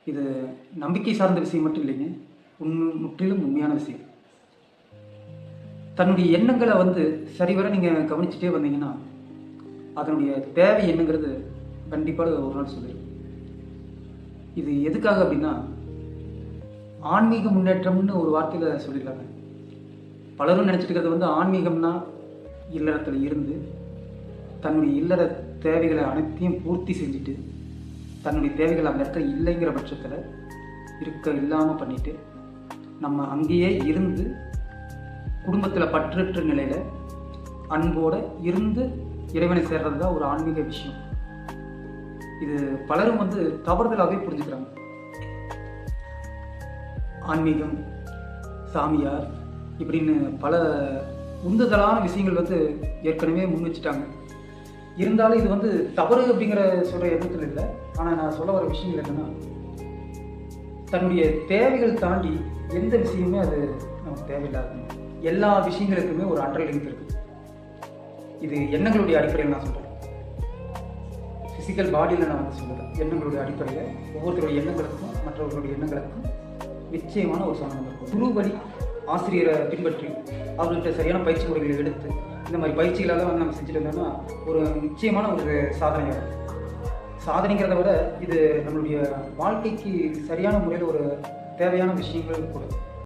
இது நம்பிக்கை சார்ந்த விஷயம் மட்டும் இல்லைங்க, முற்றிலும் உண்மையான விஷயம். தன்னுடைய எண்ணங்களை சரிவர நீங்கள் கவனிச்சுட்டே வந்தீங்கன்னா அதனுடைய தேவை என்னங்கிறது கண்டிப்பாக ஒரு நாள் சொல்லிடும். இது எதுக்காக அப்படின்னா, ஆன்மீக முன்னேற்றம்னு ஒரு வார்த்தையில் சொல்லிடலாங்க. பலரும் நினச்சிட்டு இருக்கிறது ஆன்மீகம்னா இல்லறத்தில் இருந்து தன்னுடைய இல்லற தேவைகளை அனைத்தையும் பூர்த்தி செஞ்சுட்டு தன்னுடைய தேவைகள் அந்த இடத்துல இல்லைங்கிற பட்சத்தில் இல்லாமல் பண்ணிட்டு நம்ம அங்கேயே இருந்து குடும்பத்தில் பற்றற்ற நிலையில் அன்போடு இருந்து இறைவனை சேர்றது தான் ஒரு ஆன்மீக விஷயம். இது பலரும் தவறுதலாகவே புரிஞ்சுக்கிறாங்க. ஆன்மீகம், சாமியார் இப்படின்னு பல உந்துதலான விஷயங்கள் ஏற்கனவே முன் வச்சுட்டாங்க. இருந்தாலும் இது தவறு அப்படிங்கிற சொல்கிற எண்ணத்தில் இல்லை. ஆனால் நான் சொல்ல வர விஷயங்கள் என்னென்னா, தன்னுடைய தேவைகள் தாண்டி எந்த விஷயமே அது நமக்கு தேவையில்லாது. எல்லா விஷயங்களுக்குமே ஒரு அண்டர்லிங்க் இருக்குது. இது எண்ணங்களுடைய அடிப்படையில் நான் சொல்கிறேன், ஃபிசிக்கல் பாடியில் நான் சொல்லுறேன். எண்ணங்களுடைய அடிப்படையில் ஒவ்வொருத்தருடைய எண்ணங்களுக்கும் மற்றவர்களுடைய எண்ணங்களுக்கும் நிச்சயமான ஒரு சம்பந்தம் இருக்கும். குரு வழி ஆசிரியரை பின்பற்றி அவர்கிட்ட சரியான பயிற்சி முறைகளை எடுத்து இந்த மாதிரி பயிற்சிகளால் நம்ம செஞ்சுட்டு இருந்தோம்னா ஒரு நிச்சயமான ஒரு சாதனை. சாதனைங்கிறத விட இது நம்மளுடைய வாழ்க்கைக்கு சரியான முறையில் ஒரு தேவையான விஷயங்கள் கூட.